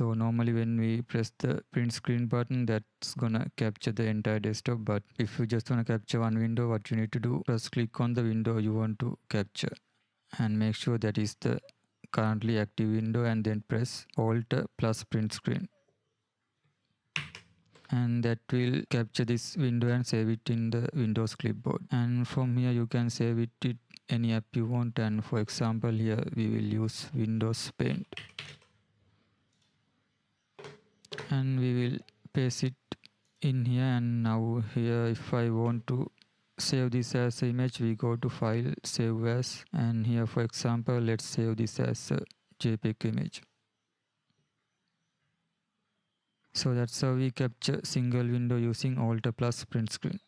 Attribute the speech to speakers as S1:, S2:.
S1: So normally when we press the print screen button, that's gonna capture the entire desktop. But if you just wanna capture one window, what you need to do, first click on the window you want to capture and make sure that is the currently active window, and then press Alt plus print screen, and that will capture this window and save it in the Windows clipboard. And from here you can save it in any app you want, and for example here we will use Windows Paint, and we will paste it in here. And now here if I want to save this as an image, we go to file, save as, and here for example let's save this as a JPEG image. So that's how we capture single window using Alt plus print screen.